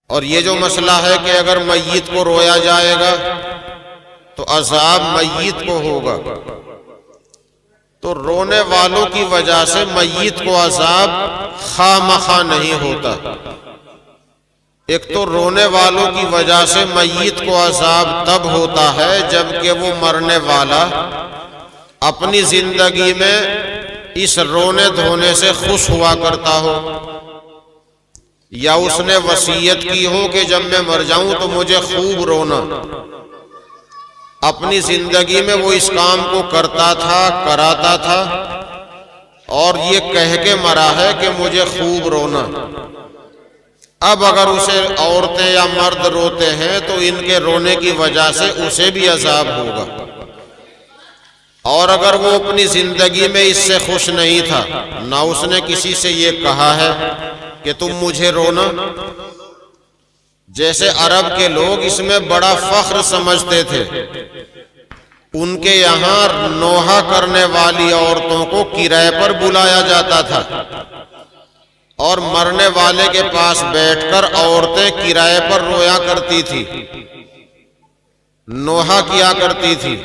اور یہ جو مسئلہ ہے کہ اگر میت کو رویا جائے گا تو عذاب میت کو ہوگا، تو رونے والوں کی وجہ سے میت کو عذاب خواہ مخواہ نہیں ہوتا۔ ایک تو رونے والوں کی وجہ سے میت کو عذاب تب ہوتا ہے جب کہ وہ مرنے والا اپنی زندگی میں اس رونے دھونے سے خوش ہوا کرتا ہو، یا اس نے وصیت کی ہو کہ جب میں مر جاؤں تو مجھے خوب رونا۔ اپنی زندگی میں وہ اس کام کو کرتا تھا، کراتا تھا، اور یہ کہہ کے مرا ہے کہ مجھے خوب رونا۔ اب اگر اسے عورتیں یا مرد روتے ہیں تو ان کے رونے کی وجہ سے اسے بھی عذاب ہوگا، اور اگر وہ اپنی زندگی میں اس سے خوش نہیں تھا، نہ اس نے کسی سے یہ کہا ہے کہ تم مجھے رونا، جیسے عرب کے لوگ اس میں بڑا فخر سمجھتے تھے، ان کے یہاں نوحہ کرنے والی عورتوں کو کرائے پر بلایا جاتا تھا، اور مرنے والے کے پاس بیٹھ کر عورتیں کرائے پر رویا کرتی تھی، نوحہ کیا کرتی تھی۔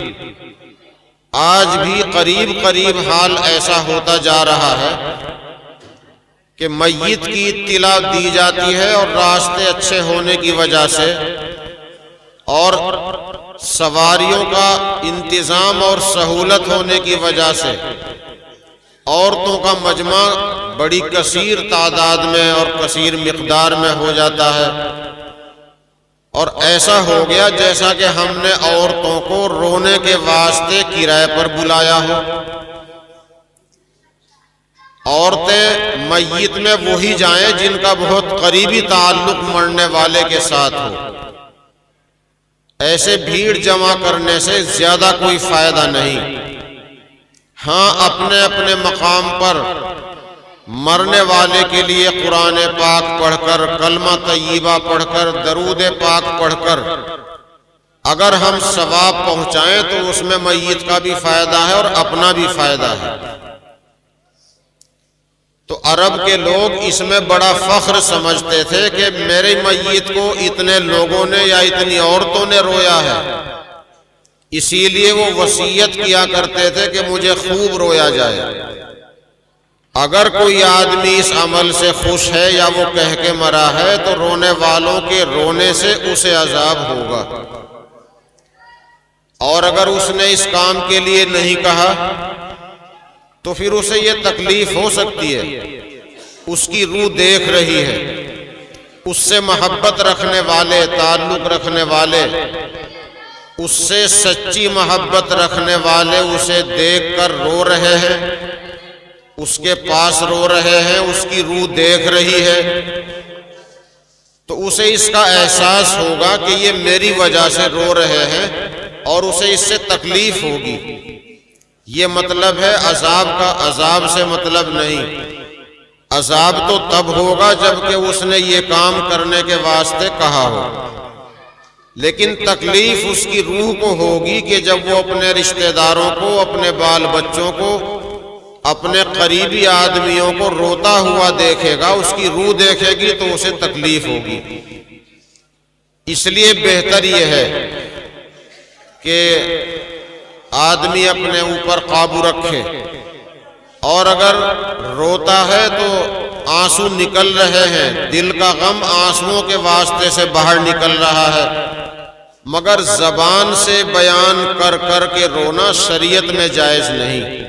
آج بھی قریب قریب حال ایسا ہوتا جا رہا ہے کہ میت کی اطلاع دی جاتی ہے، اور راستے اچھے ہونے کی وجہ سے اور سواریوں کا انتظام اور سہولت ہونے کی وجہ سے عورتوں کا مجمع بڑی کثیر تعداد میں اور کثیر مقدار میں ہو جاتا ہے، اور ایسا ہو گیا جیسا کہ ہم نے عورتوں کو رونے کے واسطے کرائے پر بلایا ہو۔ عورتیں میت میں وہی جائیں جن کا بہت قریبی تعلق مرنے والے کے ساتھ ہو، ایسے بھیڑ جمع کرنے سے زیادہ کوئی فائدہ نہیں۔ ہاں، اپنے اپنے مقام پر مرنے والے کے لیے قرآن پاک پڑھ کر، کلمہ طیبہ پڑھ کر، درود پاک پڑھ کر اگر ہم ثواب پہنچائیں تو اس میں میت کا بھی فائدہ ہے اور اپنا بھی فائدہ ہے۔ تو عرب کے لوگ اس میں بڑا فخر سمجھتے تھے کہ میرے میت کو اتنے لوگوں نے یا اتنی عورتوں نے رویا ہے، اسی لیے وہ وصیت کیا کرتے تھے کہ مجھے خوب رویا جائے۔ اگر کوئی آدمی اس عمل سے خوش ہے یا وہ کہہ کے مرا ہے تو رونے والوں کے رونے سے اسے عذاب ہوگا، اور اگر اس نے اس کام کے لیے نہیں کہا تو پھر اسے یہ تکلیف ہو سکتی ہے۔ اس کی روح دیکھ رہی ہے، اس سے محبت رکھنے والے، تعلق رکھنے والے، اس سے سچی محبت رکھنے والے اسے دیکھ کر رو رہے ہیں، اس کے پاس رو رہے ہیں، اس کی روح دیکھ رہی ہے، تو اسے اس کا احساس ہوگا کہ یہ میری وجہ سے رو رہے ہیں اور اسے اس سے تکلیف ہوگی۔ یہ مطلب ہے عذاب کا۔ عذاب سے مطلب نہیں، عذاب تو تب ہوگا جب کہ اس نے یہ کام کرنے کے واسطے کہا ہو، لیکن تکلیف اس کی روح کو ہوگی کہ جب وہ اپنے رشتہ داروں کو، اپنے بال بچوں کو، اپنے قریبی آدمیوں کو روتا ہوا دیکھے گا، اس کی روح دیکھے گی تو اسے تکلیف ہوگی۔ اس لیے بہتر یہ ہے کہ آدمی اپنے اوپر قابو رکھے، اور اگر روتا ہے تو آنسو نکل رہے ہیں، دل کا غم آنسوؤں کے واسطے سے باہر نکل رہا ہے، مگر زبان سے بیان کر کر کے رونا شریعت میں جائز نہیں۔